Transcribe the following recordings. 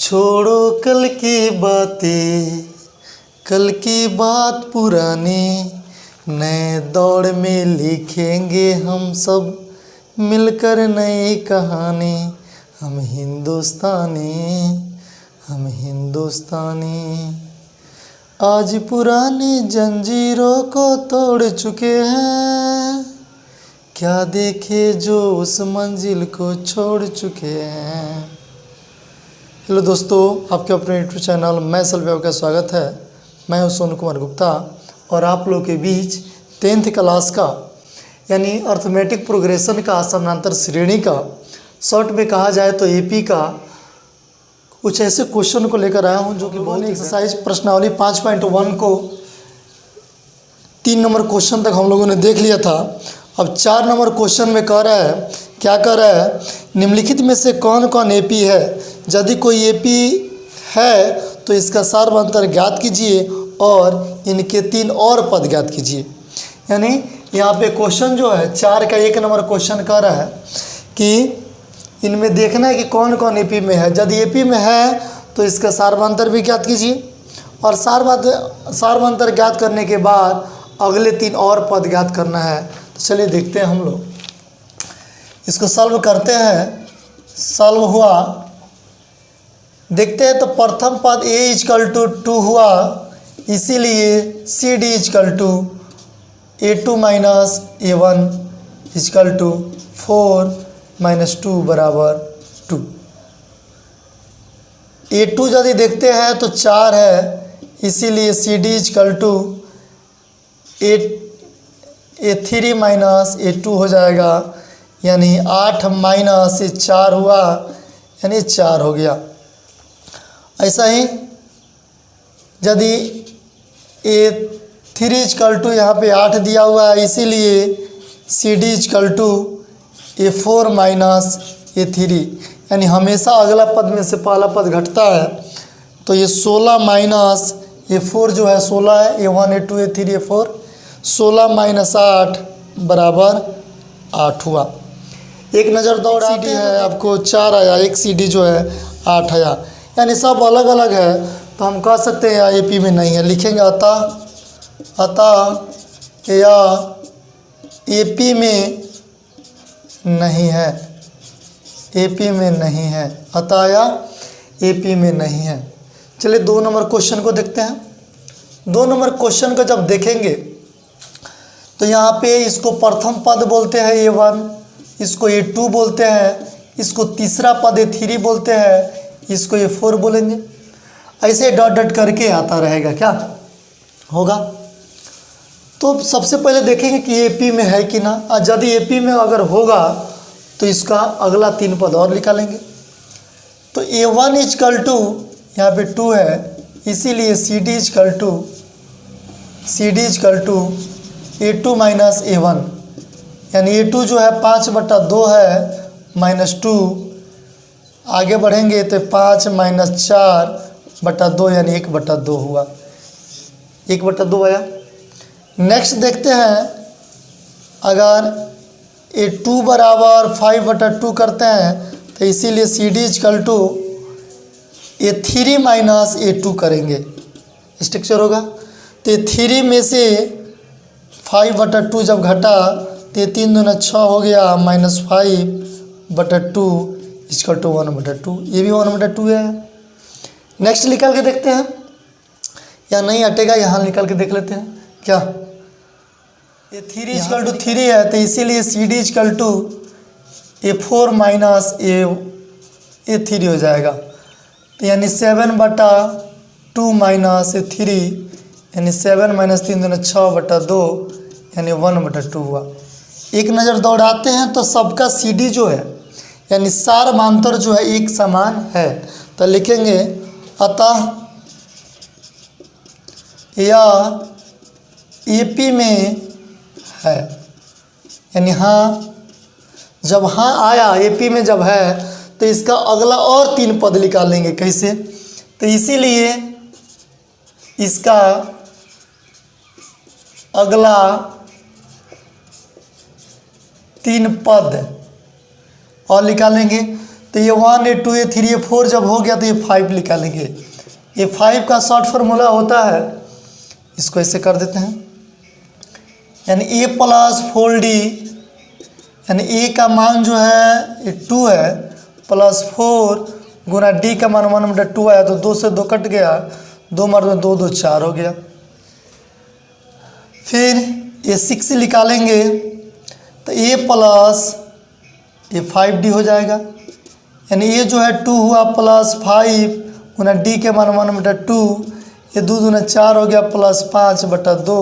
छोड़ो कल की बातें, कल की बात पुरानी, नए दौर में लिखेंगे हम सब मिलकर नई कहानी। हम हिंदुस्तानी, हम हिंदुस्तानी, आज पुरानी जंजीरों को तोड़ चुके हैं, क्या देखे जो उस मंजिल को छोड़ चुके हैं। हेलो दोस्तों, आपके अपने यूट्यूब चैनल मैं सलवेव का स्वागत है। मैं हूं सोनू कुमार गुप्ता और आप लोगों के बीच 10th क्लास का यानी अर्थमेटिक प्रोग्रेशन का समानांतर श्रेणी का शॉर्ट में कहा जाए तो एपी का कुछ ऐसे क्वेश्चन को लेकर आया हूं जो कि बहुत एक्सरसाइज प्रश्नावली 5.1 को 3 नंबर क्वेश्चन तक हम लोगों ने देख लिया था। अब 4 नंबर क्वेश्चन में कह रहा है, क्या कह रहा है, निम्नलिखित में से कौन कौन एपी है, यदि कोई एपी है तो इसका सार्वभौमांतर ज्ञात कीजिए और इनके 3 और पद ज्ञात कीजिए। यानी यहाँ पे क्वेश्चन जो है 4 का 1 नंबर क्वेश्चन कह रहा है कि इनमें देखना है कि कौन कौन एपी में है। यदि एपी में है तो इसका सार्वभौमांतर भी ज्ञात कीजिए और सार्वभौमांतर ज्ञात करने के बाद अगले 3 और पद ज्ञात करना है। तो चलिए देखते हैं, हम लोग इसको सॉल्व करते हैं। सॉल्व हुआ, देखते हैं तो प्रथम पद a = 2 हुआ, इसीलिए C D = a2 minus a1 = 4 minus 2 बराबर 2। a2 यदि देखते हैं तो 4 है, इसीलिए C D = a3 minus a2 हो जाएगा, यानी 8 माइनस 4 हुआ, यानी 4 हो गया। ऐसा ही यदि a3 = यहाँ पे 8 दिया हुआ है, इसीलिए C D = a4 minus a3, यानी हमेशा अगला पद में से पहला पद घटता है। तो ये 16 माइनस a4 जो है 16 है, a1 a2 a3 a4, 16 minus 8 बराबर 8 हुआ। एक नज़र दौड़ाते हैं, आपको 4 आया, एक सी डी जो है 8 आया, यानी सब अलग अलग है। तो हम कह सकते हैं या एपी में नहीं है, लिखेंगे अतः या एपी में नहीं है, एपी में नहीं है, अतः या एपी में नहीं है। चलिए 2 नंबर क्वेश्चन को देखते हैं। 2 नंबर क्वेश्चन को जब देखेंगे तो यहाँ पे इसको प्रथम पद बोलते हैं a1, इसको a2 बोलते हैं, इसको तीसरा पद a3 बोलते हैं, इसको a4 बोलेंगे। ऐसे डॉट डॉट करके आता रहेगा, क्या होगा। तो सबसे पहले देखेंगे कि एपी में है कि ना, और यदि एपी में अगर होगा तो इसका अगला 3 पद और निकालेंगे। तो a1 = यहाँ पे 2 है, इसीलिए C D = a2 minus a1, यानी a2 जो है 5/2 है, माइनस 2, आगे बढ़ेंगे तो 5 माइनस 4/2, यानी 1/2 हुआ, 1/2 आया। नेक्स्ट देखते हैं, अगर a2 बराबर 5/2 करते हैं तो इसीलिए C D = a3 minus a2 करेंगे, स्ट्रक्चर होगा। तो a3 में से 5/2 जब घटा तो 3 दूना 6 हो गया, माइनस 5/2 = 1/2, ये भी 1/2 है। नेक्स्ट निकाल के देखते हैं, या नहीं हटेगा, यहाँ निकाल के देख लेते हैं। क्या a3 = 3 है, तो इसीलिए C D = a4 minus a3 हो जाएगा। तो यानी 7/2 माइनस a3, यानी 7 माइनस 3 दूना 6/2, यानी 1/2 हुआ। एक नज़र दौड़ाते हैं तो सबका सी डी जो है यानी सार्वभौमांतर जो है एक समान है। तो लिखेंगे अतः या एपी में है, यानी हाँ, जब हाँ आया एपी में जब है तो इसका अगला और 3 पद निकालेंगे। कैसे, तो इसीलिए इसका अगला 3 पद और निकालेंगे। तो ये 1 ये 2 ये 3 ये 4 जब हो गया तो ये 5 निकालेंगे। ये 5 का शॉर्ट फार्मूला होता है, इसको ऐसे कर देते हैं, यानी a प्लस 4d, यानी a का मान जो है ये 2 है प्लस 4 गुना d का मान 1/2 आया, तो 2 से 2 कट गया, 2 मार में 2 2 4 हो गया। फिर ये 6 निकालेंगे तो a प्लस ये 5d हो जाएगा, यानी ये जो है 2 हुआ प्लस 5 गुना d के मान 1/2, ये 2 दूना 4 हो गया प्लस 5/2,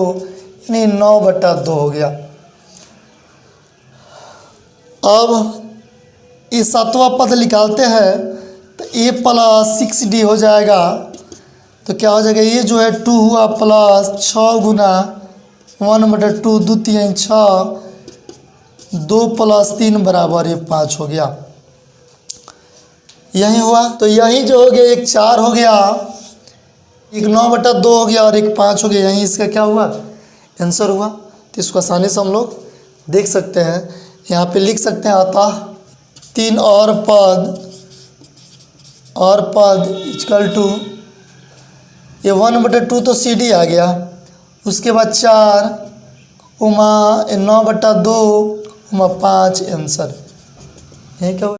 यानी 9/2 हो गया। अब ये 7वां पद निकालते हैं तो a प्लस 6d हो जाएगा, तो क्या हो जाएगा, ये जो है 2 हुआ प्लस 6 गुना 1/2, 2 3 6, 2 प्लस 3 बराबर ये 5 हो गया। यही हुआ, तो यही जो हो गया एक 4 हो गया, एक 9/2 हो गया और एक 5 हो गया, यही इसका क्या हुआ, आंसर हुआ। तो इसको आसानी से हम लोग देख सकते हैं, यहाँ पे लिख सकते हैं, अतः 3 और पद इक्वल टू ये 1/2 तो CD आ गया, उसके बाद 4 उमा 9/2 उमा 5 आंसर, यही क्या